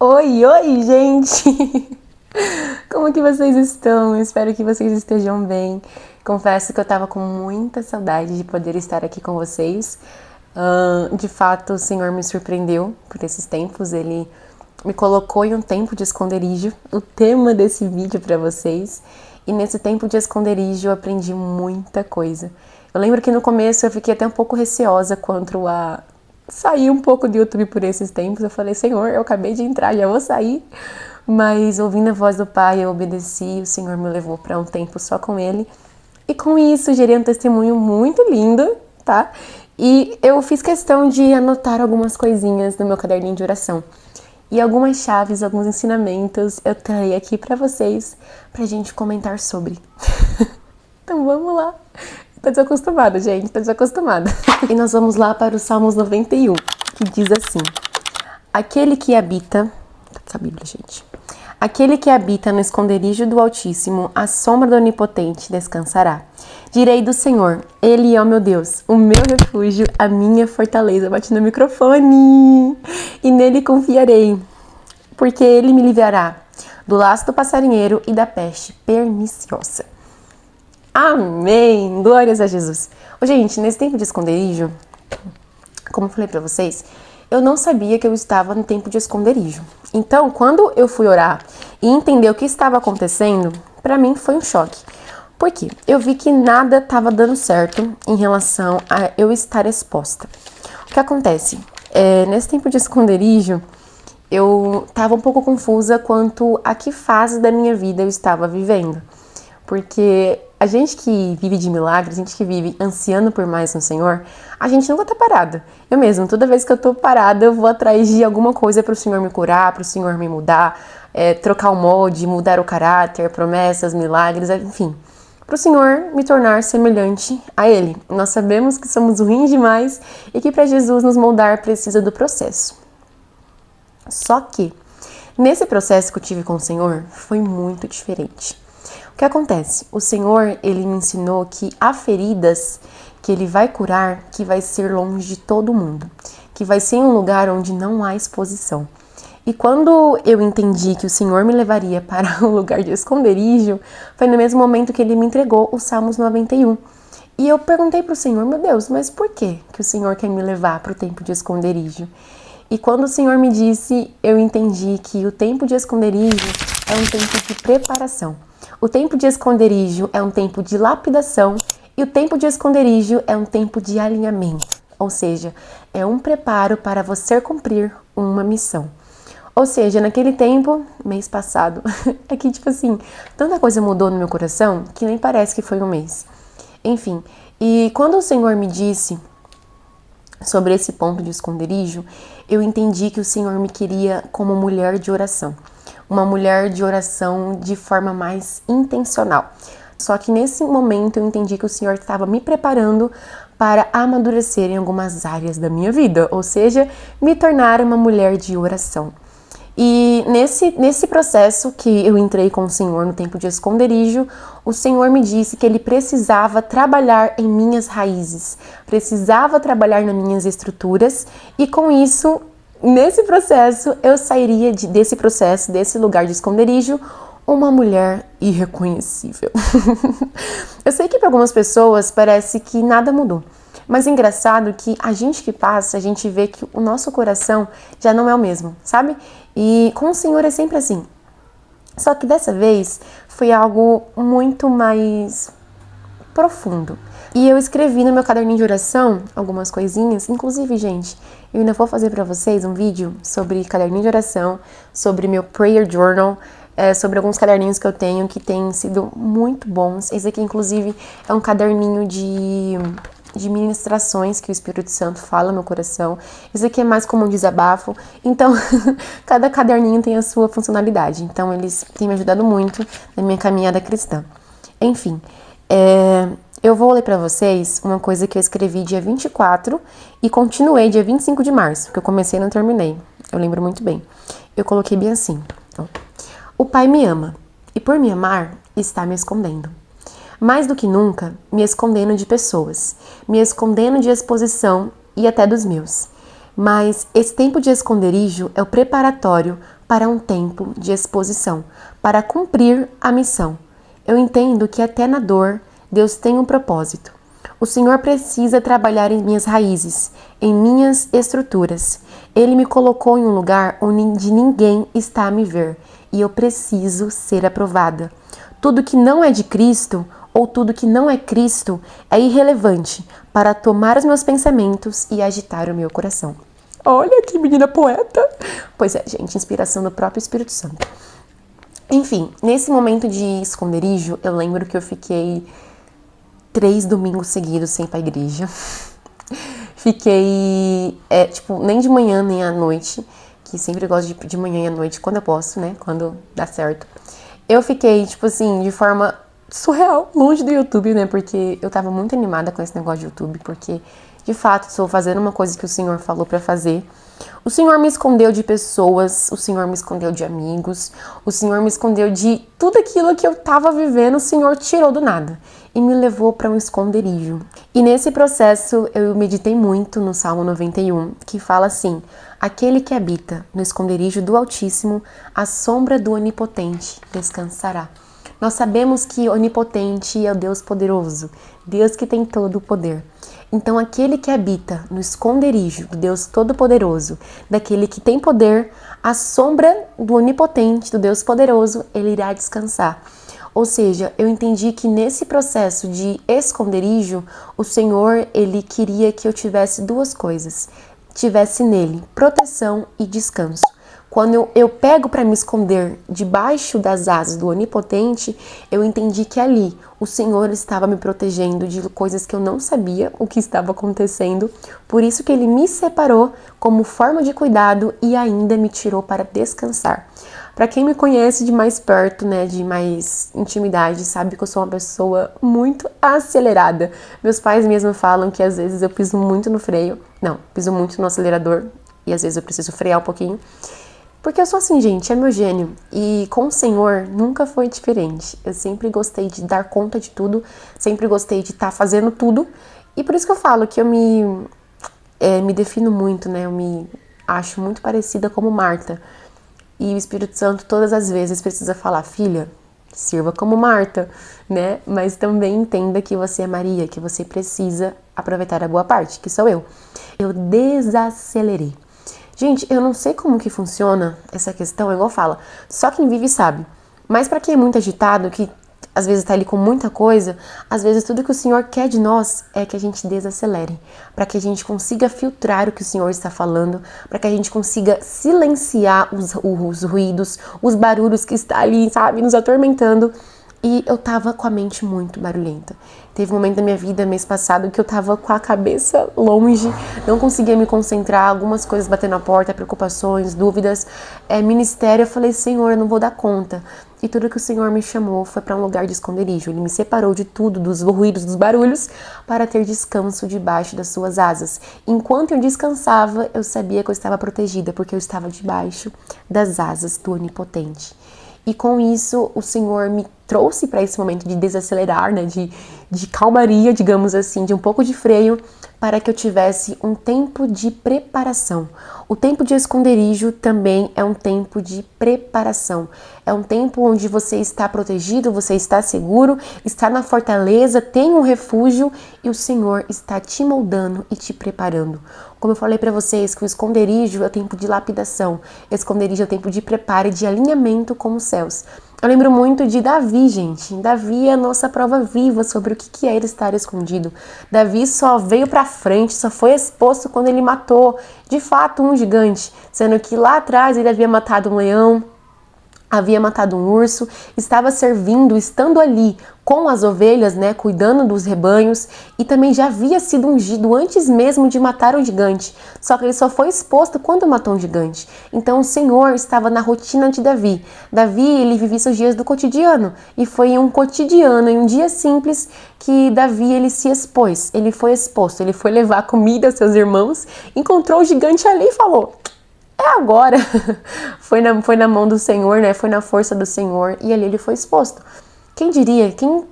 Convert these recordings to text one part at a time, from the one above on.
Oi, gente! Como que vocês estão? Eu espero que vocês estejam bem. Confesso que eu tava com muita saudade de poder estar aqui com vocês. De fato, o Senhor me surpreendeu por esses tempos. Ele me colocou em um tempo de esconderijo, o tema desse vídeo para vocês. E nesse tempo de esconderijo eu aprendi muita coisa. Eu lembro que no começo eu fiquei até um pouco receosa quanto a sair um pouco do YouTube por esses tempos. Eu falei, Senhor, eu acabei de entrar, já vou sair. Mas ouvindo a voz do Pai, eu obedeci, o Senhor me levou para um tempo só com Ele. E com isso, gerei um testemunho muito lindo, tá? E eu fiz questão de anotar algumas coisinhas no meu caderninho de oração. E algumas chaves, alguns ensinamentos eu trarei aqui para vocês, pra gente comentar sobre. Então vamos lá. Tô desacostumada, gente, tô desacostumada. E nós vamos lá para o Salmos 91, que diz assim: Aquele que habita... Tá com a Bíblia, gente. Aquele que habita no esconderijo do Altíssimo, à sombra do Onipotente descansará. Direi do Senhor, Ele é o meu Deus, o meu refúgio, a minha fortaleza. Bati no microfone. E nele confiarei, porque Ele me livrará do laço do passarinheiro e da peste perniciosa. Amém! Glórias a Jesus. Gente, nesse tempo de esconderijo, como eu falei pra vocês, eu não sabia que eu estava no tempo de esconderijo. Então, quando eu fui orar e entender o que estava acontecendo, pra mim foi um choque. Por quê? Eu vi que nada estava dando certo em relação a eu estar exposta. O que acontece? Nesse tempo de esconderijo, eu estava um pouco confusa quanto a que fase da minha vida eu estava vivendo. Porque a gente que vive de milagres, a gente que vive ansiando por mais no Senhor, a gente nunca tá parado. Eu mesmo, toda vez que eu tô parada, eu vou atrás de alguma coisa pro Senhor me curar, pro Senhor me mudar, trocar o molde, mudar o caráter, promessas, milagres, enfim. Pro Senhor me tornar semelhante a Ele. Nós sabemos que somos ruins demais e que para Jesus nos moldar precisa do processo. Só que, nesse processo que eu tive com o Senhor, foi muito diferente. O que acontece? O Senhor, Ele me ensinou que há feridas que Ele vai curar, que vai ser longe de todo mundo, que vai ser em um lugar onde não há exposição. E quando eu entendi que o Senhor me levaria para um lugar de esconderijo, foi no mesmo momento que Ele me entregou o Salmos 91. E eu perguntei para o Senhor, meu Deus, mas por que o Senhor quer me levar para o tempo de esconderijo? E quando o Senhor me disse, eu entendi que o tempo de esconderijo é um tempo de preparação. O tempo de esconderijo é um tempo de lapidação e o tempo de esconderijo é um tempo de alinhamento, ou seja, é um preparo para você cumprir uma missão. Ou seja, naquele tempo, mês passado, é que tipo assim, tanta coisa mudou no meu coração que nem parece que foi um mês. Enfim, e quando o Senhor me disse sobre esse ponto de esconderijo, eu entendi que o Senhor me queria como mulher de oração. Uma mulher de oração de forma mais intencional. Só que nesse momento eu entendi que o Senhor estava me preparando para amadurecer em algumas áreas da minha vida, ou seja, me tornar uma mulher de oração. E nesse processo que eu entrei com o Senhor no tempo de esconderijo, o Senhor me disse que Ele precisava trabalhar em minhas raízes, precisava trabalhar nas minhas estruturas e com isso, nesse processo, eu sairia desse lugar de esconderijo, uma mulher irreconhecível. Eu sei que para algumas pessoas parece que nada mudou. Mas é engraçado que a gente que passa, a gente vê que o nosso coração já não é o mesmo, sabe? E com o Senhor é sempre assim. Só que dessa vez foi algo muito mais profundo. E eu escrevi no meu caderninho de oração algumas coisinhas. Inclusive, gente, eu ainda vou fazer pra vocês um vídeo sobre caderninho de oração, sobre meu prayer journal, sobre alguns caderninhos que eu tenho que têm sido muito bons. Esse aqui, inclusive, é um caderninho de ministrações que o Espírito Santo fala no meu coração. Esse aqui é mais como um desabafo. Então, cada caderninho tem a sua funcionalidade. Então, eles têm me ajudado muito na minha caminhada cristã. Enfim, eu vou ler pra vocês uma coisa que eu escrevi dia 24 e continuei dia 25 de março, que eu comecei e não terminei. Eu lembro muito bem. Eu coloquei bem assim. Ó. O Pai me ama, e por me amar, está me escondendo. Mais do que nunca, me escondendo de pessoas, me escondendo de exposição e até dos meus. Mas esse tempo de esconderijo é o preparatório para um tempo de exposição, para cumprir a missão. Eu entendo que até na dor, Deus tem um propósito. O Senhor precisa trabalhar em minhas raízes, em minhas estruturas. Ele me colocou em um lugar onde ninguém está a me ver e eu preciso ser aprovada. Tudo que não é de Cristo ou tudo que não é Cristo é irrelevante para tomar os meus pensamentos e agitar o meu coração. Olha que menina poeta! Pois é, gente, inspiração do próprio Espírito Santo. Enfim, nesse momento de esconderijo, eu lembro que eu fiquei 3 domingos seguidos sem ir pra igreja. Fiquei, nem de manhã nem à noite, que sempre gosto de manhã e à noite, quando eu posso, né, quando dá certo. Eu fiquei, de forma surreal, longe do YouTube, né, porque eu tava muito animada com esse negócio de YouTube, porque, de fato, estou fazendo uma coisa que o Senhor falou pra fazer. O Senhor me escondeu de pessoas, o Senhor me escondeu de amigos, o Senhor me escondeu de tudo aquilo que eu tava vivendo, o Senhor tirou do nada e me levou para um esconderijo. E nesse processo eu meditei muito no Salmo 91, que fala assim: aquele que habita no esconderijo do Altíssimo, à sombra do Onipotente descansará. Nós sabemos que Onipotente é o Deus poderoso, Deus que tem todo o poder. Então aquele que habita no esconderijo do Deus Todo-Poderoso, daquele que tem poder, à sombra do Onipotente, do Deus Poderoso, ele irá descansar. Ou seja, eu entendi que nesse processo de esconderijo, o Senhor, ele queria que eu tivesse 2 coisas. Tivesse nele proteção e descanso. Quando eu pego para me esconder debaixo das asas do Onipotente, eu entendi que ali o Senhor estava me protegendo de coisas que eu não sabia o que estava acontecendo. Por isso que ele me separou como forma de cuidado e ainda me tirou para descansar. Para quem me conhece de mais perto, né, de mais intimidade, sabe que eu sou uma pessoa muito acelerada. Meus pais mesmo falam que às vezes eu piso muito no freio. Não, piso muito no acelerador e às vezes eu preciso frear um pouquinho. Porque eu sou assim, gente, é meu gênio. E com o Senhor nunca foi diferente. Eu sempre gostei de dar conta de tudo, sempre gostei de estar fazendo tudo. E por isso que eu falo que eu me defino muito, né? Eu me acho muito parecida como Marta. E o Espírito Santo todas as vezes precisa falar: filha, sirva como Marta, né? Mas também entenda que você é Maria, que você precisa aproveitar a boa parte, que sou eu. Eu desacelerei. Gente, eu não sei como que funciona essa questão, igual fala, só quem vive sabe. Mas pra quem é muito agitado, que às vezes tá ali com muita coisa, às vezes tudo que o Senhor quer de nós é que a gente desacelere, para que a gente consiga filtrar o que o Senhor está falando, para que a gente consiga silenciar os ruídos, os barulhos que está ali, sabe, nos atormentando. E eu tava com a mente muito barulhenta. Teve um momento da minha vida, mês passado, que eu tava com a cabeça longe, não conseguia me concentrar, algumas coisas batendo na porta, preocupações, dúvidas, ministério. Eu falei: Senhor, eu não vou dar conta. E tudo que o Senhor me chamou foi para um lugar de esconderijo. Ele me separou de tudo, dos ruídos, dos barulhos, para ter descanso debaixo das suas asas. Enquanto eu descansava, eu sabia que eu estava protegida, porque eu estava debaixo das asas do Onipotente. E com isso, o Senhor me trouxe para esse momento de desacelerar, né, de calmaria, digamos assim, de um pouco de freio, para que eu tivesse um tempo de preparação. O tempo de esconderijo também é um tempo de preparação. É um tempo onde você está protegido, você está seguro, está na fortaleza, tem um refúgio e o Senhor está te moldando e te preparando. Como eu falei para vocês, que o esconderijo é o tempo de lapidação, o esconderijo é o tempo de preparo e de alinhamento com os céus. Eu lembro muito de Davi, gente. Davi é a nossa prova viva sobre o que é ele estar escondido. Davi só veio pra frente, só foi exposto quando ele matou, de fato, um gigante. Sendo que lá atrás ele havia matado um leão, havia matado um urso, estava servindo, estando ali com as ovelhas, né, cuidando dos rebanhos, e também já havia sido ungido antes mesmo de matar um gigante, só que ele só foi exposto quando matou um gigante. Então o Senhor estava na rotina de Davi. Davi, ele vivia seus dias do cotidiano, e foi em um cotidiano, em um dia simples, que Davi, ele se expôs, ele foi exposto, ele foi levar comida aos seus irmãos, encontrou o gigante ali e falou: é agora. Foi na mão do Senhor, né? Foi na força do Senhor, e ali ele foi exposto. Quem diria, quem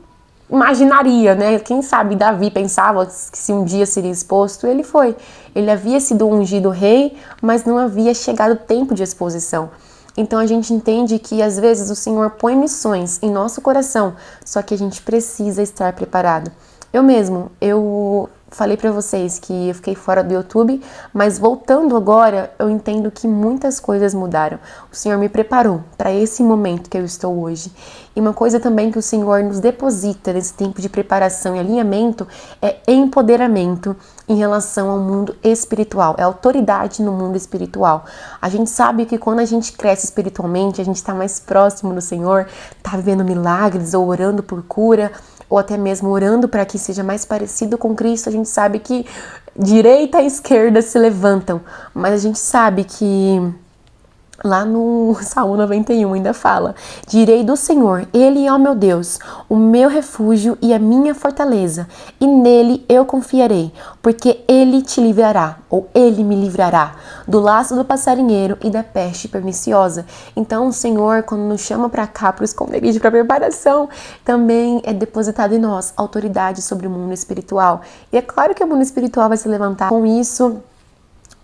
imaginaria, né? Quem sabe Davi pensava que se um dia seria exposto, ele foi. Ele havia sido ungido rei, mas não havia chegado o tempo de exposição. Então a gente entende que às vezes o Senhor põe missões em nosso coração, só que a gente precisa estar preparado. Eu falei pra vocês que eu fiquei fora do YouTube, mas voltando agora, eu entendo que muitas coisas mudaram. O Senhor me preparou para esse momento que eu estou hoje. E uma coisa também que o Senhor nos deposita nesse tempo de preparação e alinhamento é empoderamento em relação ao mundo espiritual, é autoridade no mundo espiritual. A gente sabe que quando a gente cresce espiritualmente, a gente está mais próximo do Senhor, está vivendo milagres ou orando por cura, ou até mesmo orando para que seja mais parecido com Cristo. A gente sabe que direita e esquerda se levantam, mas a gente sabe que lá no Salmo 91 ainda fala: direi do Senhor, Ele é o meu Deus, o meu refúgio e a minha fortaleza, e nele eu confiarei, porque Ele te livrará, ou Ele me livrará, do laço do passarinheiro e da peste perniciosa. Então o Senhor, quando nos chama para cá, para o esconderijo, para a preparação, também é depositado em nós autoridade sobre o mundo espiritual. E é claro que o mundo espiritual vai se levantar com isso.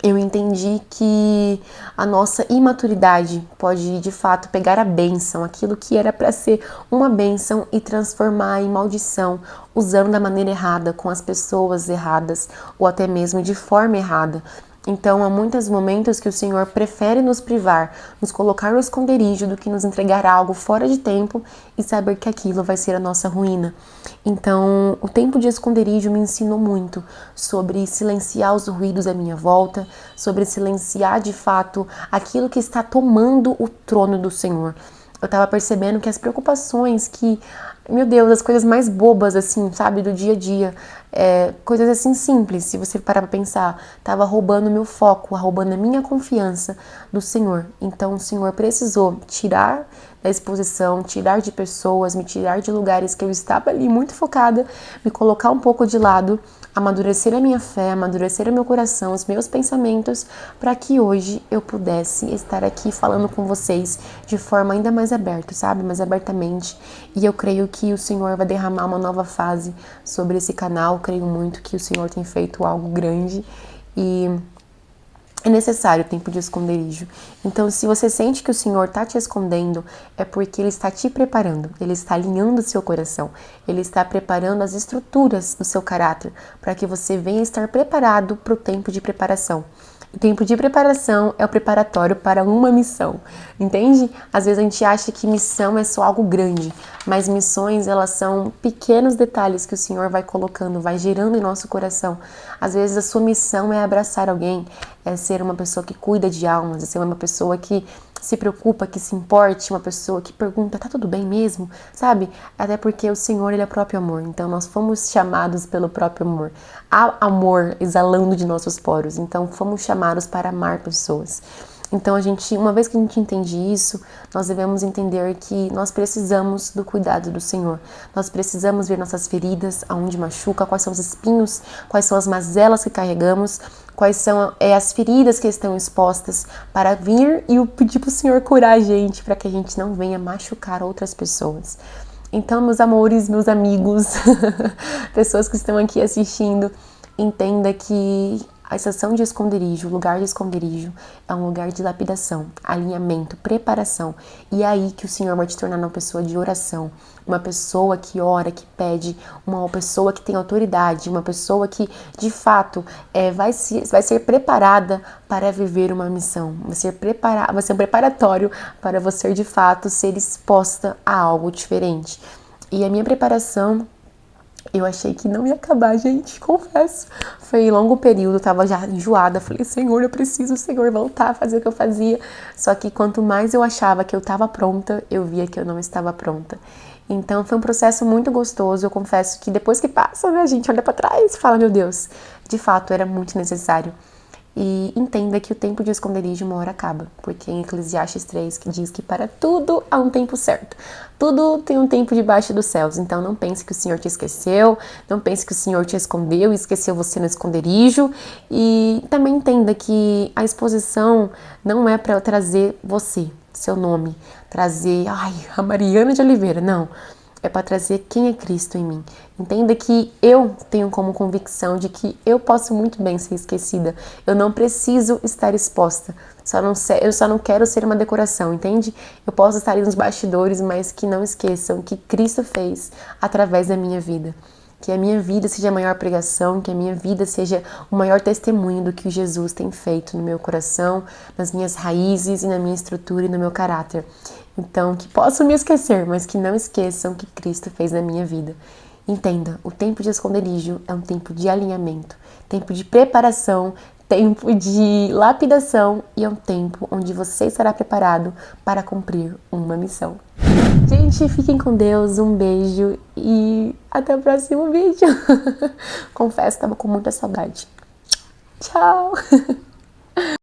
Eu entendi que a nossa imaturidade pode, de fato, pegar a bênção, aquilo que era para ser uma bênção, e transformar em maldição, usando da maneira errada, com as pessoas erradas, ou até mesmo de forma errada. Então, há muitos momentos que o Senhor prefere nos privar, nos colocar no esconderijo, do que nos entregar algo fora de tempo e saber que aquilo vai ser a nossa ruína. Então, o tempo de esconderijo me ensinou muito sobre silenciar os ruídos à minha volta, sobre silenciar de fato aquilo que está tomando o trono do Senhor. Eu estava percebendo que as preocupações que, meu Deus, as coisas mais bobas, assim, sabe, do dia a dia, coisas assim simples, se você parar pra pensar, estava roubando meu foco, roubando a minha confiança do Senhor. Então o Senhor precisou tirar da exposição, tirar de pessoas, me tirar de lugares que eu estava ali muito focada, me colocar um pouco de lado, amadurecer a minha fé, amadurecer o meu coração, os meus pensamentos, para que hoje eu pudesse estar aqui falando com vocês de forma ainda mais aberta, sabe? Mais abertamente. E eu creio que o Senhor vai derramar uma nova fase sobre esse canal. Eu creio muito que o Senhor tem feito algo grande e é necessário o tempo de esconderijo. Então, se você sente que o Senhor está te escondendo, é porque Ele está te preparando, Ele está alinhando o seu coração, Ele está preparando as estruturas do seu caráter, para que você venha estar preparado para o tempo de preparação. O tempo de preparação é o preparatório para uma missão, entende? Às vezes a gente acha que missão é só algo grande, mas missões, elas são pequenos detalhes que o Senhor vai colocando, vai gerando em nosso coração. Às vezes a sua missão é abraçar alguém, é ser uma pessoa que cuida de almas, é ser uma pessoa que se preocupa, que se importe, uma pessoa que pergunta, tá tudo bem mesmo? Sabe? Até porque o Senhor, Ele é o próprio amor. Então nós fomos chamados pelo próprio amor. Há amor exalando de nossos poros. Então fomos chamados para amar pessoas. Então uma vez que a gente entende isso, nós devemos entender que nós precisamos do cuidado do Senhor. Nós precisamos ver nossas feridas, aonde machuca, quais são os espinhos, quais são as mazelas que carregamos, quais são as feridas que estão expostas, para vir e pedir para o Senhor curar a gente, para que a gente não venha machucar outras pessoas. Então, meus amores, meus amigos, pessoas que estão aqui assistindo, entenda que a estação de esconderijo, o lugar de esconderijo, é um lugar de lapidação, alinhamento, preparação. E é aí que o Senhor vai te tornar uma pessoa de oração, uma pessoa que ora, que pede, uma pessoa que tem autoridade, uma pessoa que, de fato, vai ser preparada para viver uma missão. Vai ser um preparatório para você, de fato, ser exposta a algo diferente. E a minha preparação, eu achei que não ia acabar, gente, confesso. Foi um longo período, eu tava já enjoada. Falei, Senhor, eu preciso, Senhor, voltar a fazer o que eu fazia. Só que quanto mais eu achava que eu tava pronta, eu via que eu não estava pronta. Então foi um processo muito gostoso. Eu confesso que depois que passa, né, a gente olha pra trás e fala, meu Deus, de fato era muito necessário. E entenda que o tempo de esconderijo uma hora acaba, porque em Eclesiastes 3 que diz que para tudo há um tempo certo. Tudo tem um tempo debaixo dos céus, então não pense que o Senhor te esqueceu, não pense que o Senhor te escondeu e esqueceu você no esconderijo. E também entenda que a exposição não é para trazer você, seu nome, trazer, a Mariana de Oliveira, não. é para trazer quem é Cristo em mim. Entenda que eu tenho como convicção de que eu posso muito bem ser esquecida. Eu não preciso estar exposta. Eu só não quero ser uma decoração, entende? Eu posso estar ali nos bastidores, mas que não esqueçam que Cristo fez através da minha vida. Que a minha vida seja a maior pregação, que a minha vida seja o maior testemunho do que Jesus tem feito no meu coração, nas minhas raízes e na minha estrutura e no meu caráter. Então, que possam me esquecer, mas que não esqueçam o que Cristo fez na minha vida. Entenda, o tempo de esconderijo é um tempo de alinhamento, tempo de preparação, tempo de lapidação e é um tempo onde você estará preparado para cumprir uma missão. Gente, fiquem com Deus, um beijo e até o próximo vídeo. Confesso que estava com muita saudade. Tchau!